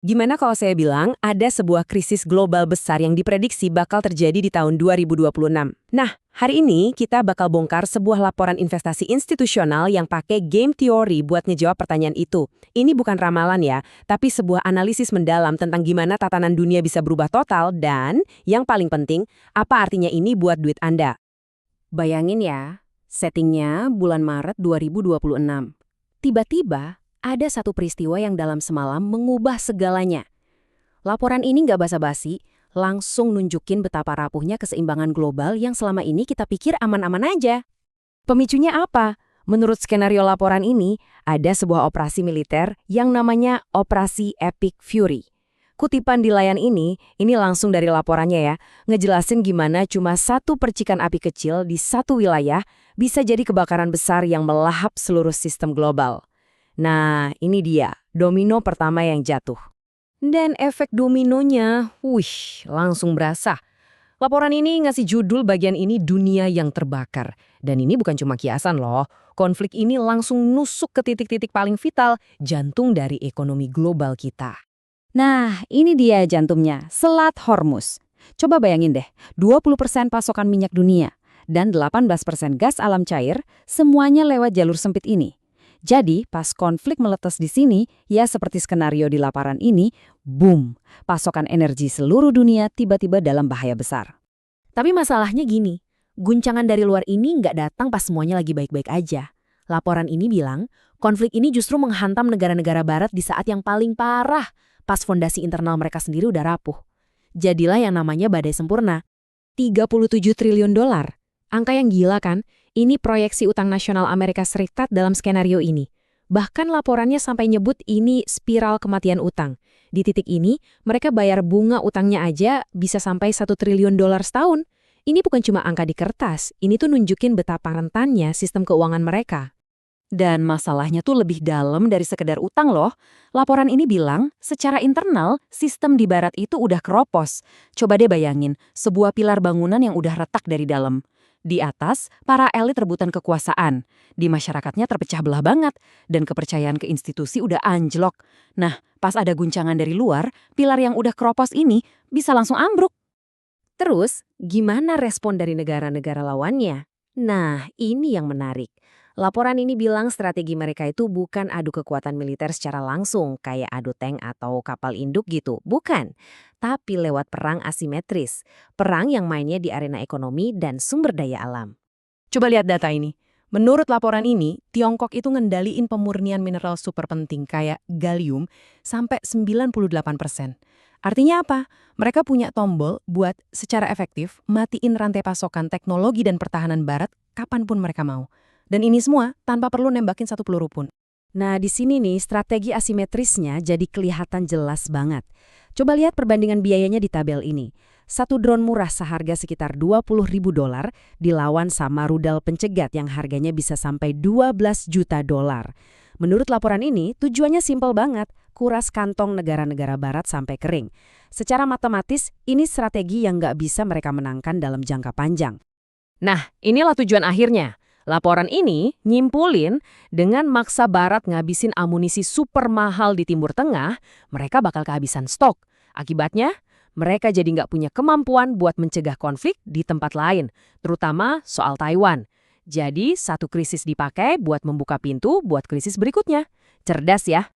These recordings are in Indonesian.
Gimana kalau saya bilang ada sebuah krisis global besar yang diprediksi bakal terjadi di tahun 2026? Nah, hari ini kita bakal bongkar sebuah laporan investasi institusional yang pakai game theory buat ngejawab pertanyaan itu. Ini bukan ramalan ya, tapi sebuah analisis mendalam tentang gimana tatanan dunia bisa berubah total dan, yang paling penting, apa artinya ini buat duit Anda. Bayangin ya, settingnya bulan Maret 2026. Tiba-tiba, ada satu peristiwa yang dalam semalam mengubah segalanya. Laporan ini nggak basa-basi, langsung nunjukin betapa rapuhnya keseimbangan global yang selama ini kita pikir aman-aman aja. Pemicunya apa? Menurut skenario laporan ini, ada sebuah operasi militer yang namanya Operasi Epic Fury. Kutipan di layar ini langsung dari laporannya ya, ngejelasin gimana cuma satu percikan api kecil di satu wilayah bisa jadi kebakaran besar yang melahap seluruh sistem global. Nah, ini dia, domino pertama yang jatuh. Dan efek dominonya, langsung berasa. Laporan ini ngasih judul bagian ini dunia yang terbakar. Dan ini bukan cuma kiasan loh. Konflik ini langsung nusuk ke titik-titik paling vital, jantung dari ekonomi global kita. Nah, ini dia jantungnya, Selat Hormuz. Coba bayangin deh, 20% pasokan minyak dunia dan 18% gas alam cair, semuanya lewat jalur sempit ini. Jadi, pas konflik meletus di sini, ya seperti skenario di laporan ini, boom, pasokan energi seluruh dunia tiba-tiba dalam bahaya besar. Tapi masalahnya gini, guncangan dari luar ini nggak datang pas semuanya lagi baik-baik aja. Laporan ini bilang, konflik ini justru menghantam negara-negara barat di saat yang paling parah, pas fondasi internal mereka sendiri udah rapuh. Jadilah yang namanya badai sempurna. 37 triliun dolar. Angka yang gila kan? Ini proyeksi utang nasional Amerika Serikat dalam skenario ini. Bahkan laporannya sampai nyebut ini spiral kematian utang. Di titik ini, mereka bayar bunga utangnya aja bisa sampai 1 triliun dolar setahun. Ini bukan cuma angka di kertas, ini tuh nunjukin betapa rentannya sistem keuangan mereka. Dan masalahnya tuh lebih dalam dari sekedar utang loh. Laporan ini bilang, secara internal, sistem di barat itu udah keropos. Coba deh bayangin, sebuah pilar bangunan yang udah retak dari dalam. Di atas, para elit rebutan kekuasaan. Di masyarakatnya terpecah belah banget, dan kepercayaan ke institusi udah anjlok. Nah, pas ada guncangan dari luar, pilar yang udah keropos ini bisa langsung ambruk. Terus, gimana respon dari negara-negara lawannya? Nah, ini yang menarik. Laporan ini bilang strategi mereka itu bukan adu kekuatan militer secara langsung, kayak adu tank atau kapal induk gitu. Bukan. Tapi lewat perang asimetris. Perang yang mainnya di arena ekonomi dan sumber daya alam. Coba lihat data ini. Menurut laporan ini, Tiongkok itu ngendaliin pemurnian mineral super penting kayak gallium sampai 98%. Artinya apa? Mereka punya tombol buat secara efektif matiin rantai pasokan teknologi dan pertahanan barat kapanpun mereka mau. Dan ini semua tanpa perlu nembakin satu peluru pun. Nah, di sini nih strategi asimetrisnya jadi kelihatan jelas banget. Coba lihat perbandingan biayanya di tabel ini. Satu drone murah seharga sekitar 20.000 dolar dilawan sama rudal pencegat yang harganya bisa sampai 12 juta dolar. Menurut laporan ini, tujuannya simpel banget, kuras kantong negara-negara barat sampai kering. Secara matematis, ini strategi yang nggak bisa mereka menangkan dalam jangka panjang. Nah, inilah tujuan akhirnya. Laporan ini nyimpulin dengan maksa barat ngabisin amunisi super mahal di Timur Tengah, mereka bakal kehabisan stok. Akibatnya, mereka jadi nggak punya kemampuan buat mencegah konflik di tempat lain, terutama soal Taiwan. Jadi, satu krisis dipakai buat membuka pintu buat krisis berikutnya. Cerdas ya?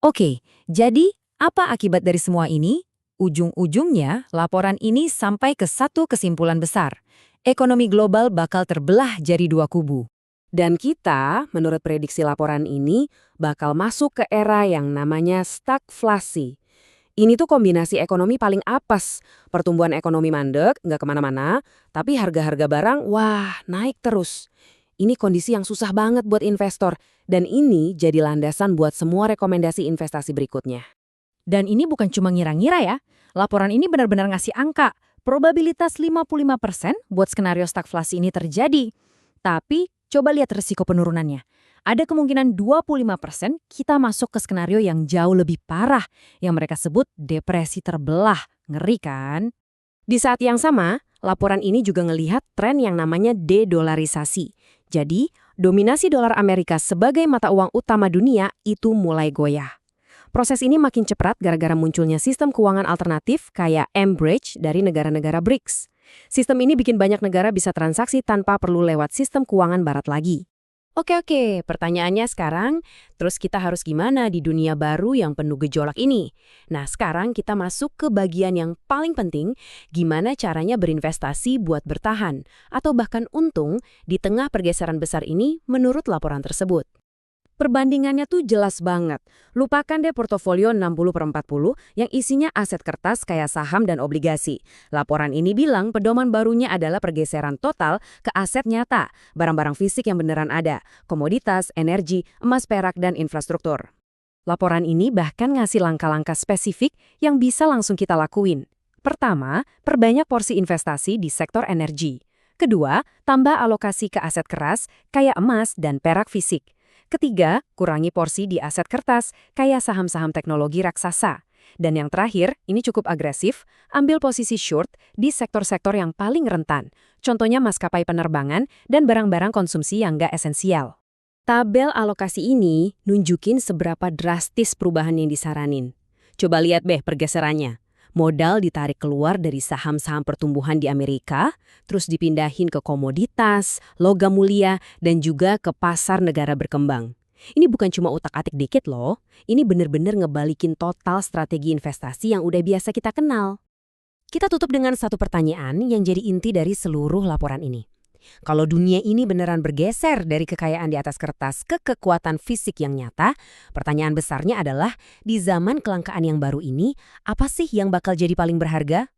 Oke, jadi apa akibat dari semua ini? Ujung-ujungnya, laporan ini sampai ke satu kesimpulan besar. Ekonomi global bakal terbelah jadi dua kubu. Dan kita, menurut prediksi laporan ini, bakal masuk ke era yang namanya stagflasi. Ini tuh kombinasi ekonomi paling apes. Pertumbuhan ekonomi mandek, nggak kemana-mana, tapi harga-harga barang, wah, naik terus. Ini kondisi yang susah banget buat investor, dan ini jadi landasan buat semua rekomendasi investasi berikutnya. Dan ini bukan cuma ngira-ngira ya. Laporan ini benar-benar ngasih angka. Probabilitas 55% buat skenario stagflasi ini terjadi. Tapi coba lihat risiko penurunannya. Ada kemungkinan 25% kita masuk ke skenario yang jauh lebih parah, yang mereka sebut depresi terbelah. Ngeri kan? Di saat yang sama, laporan ini juga ngelihat tren yang namanya de-dolarisasi. Jadi, dominasi dolar Amerika sebagai mata uang utama dunia itu mulai goyah. Proses ini makin cepat gara-gara munculnya sistem keuangan alternatif kayak M-Bridge dari negara-negara BRICS. Sistem ini bikin banyak negara bisa transaksi tanpa perlu lewat sistem keuangan barat lagi. Oke, pertanyaannya sekarang, terus kita harus gimana di dunia baru yang penuh gejolak ini? Nah, sekarang kita masuk ke bagian yang paling penting, gimana caranya berinvestasi buat bertahan, atau bahkan untung di tengah pergeseran besar ini menurut laporan tersebut. Perbandingannya tuh jelas banget. Lupakan deh portofolio 60/40 yang isinya aset kertas kayak saham dan obligasi. Laporan ini bilang pedoman barunya adalah pergeseran total ke aset nyata, barang-barang fisik yang beneran ada, komoditas, energi, emas perak, dan infrastruktur. Laporan ini bahkan ngasih langkah-langkah spesifik yang bisa langsung kita lakuin. Pertama, perbanyak porsi investasi di sektor energi. Kedua, tambah alokasi ke aset keras kayak emas dan perak fisik. Ketiga, kurangi porsi di aset kertas, kayak saham-saham teknologi raksasa. Dan yang terakhir, ini cukup agresif, ambil posisi short di sektor-sektor yang paling rentan. Contohnya maskapai penerbangan dan barang-barang konsumsi yang nggak esensial. Tabel alokasi ini nunjukin seberapa drastis perubahan yang disaranin. Coba lihat pergeserannya. Modal ditarik keluar dari saham-saham pertumbuhan di Amerika, terus dipindahin ke komoditas, logam mulia, dan juga ke pasar negara berkembang. Ini bukan cuma utak-atik dikit loh, ini bener-bener ngebalikin total strategi investasi yang udah biasa kita kenal. Kita tutup dengan satu pertanyaan yang jadi inti dari seluruh laporan ini. Kalau dunia ini beneran bergeser dari kekayaan di atas kertas ke kekuatan fisik yang nyata, pertanyaan besarnya adalah, di zaman kelangkaan yang baru ini, apa sih yang bakal jadi paling berharga?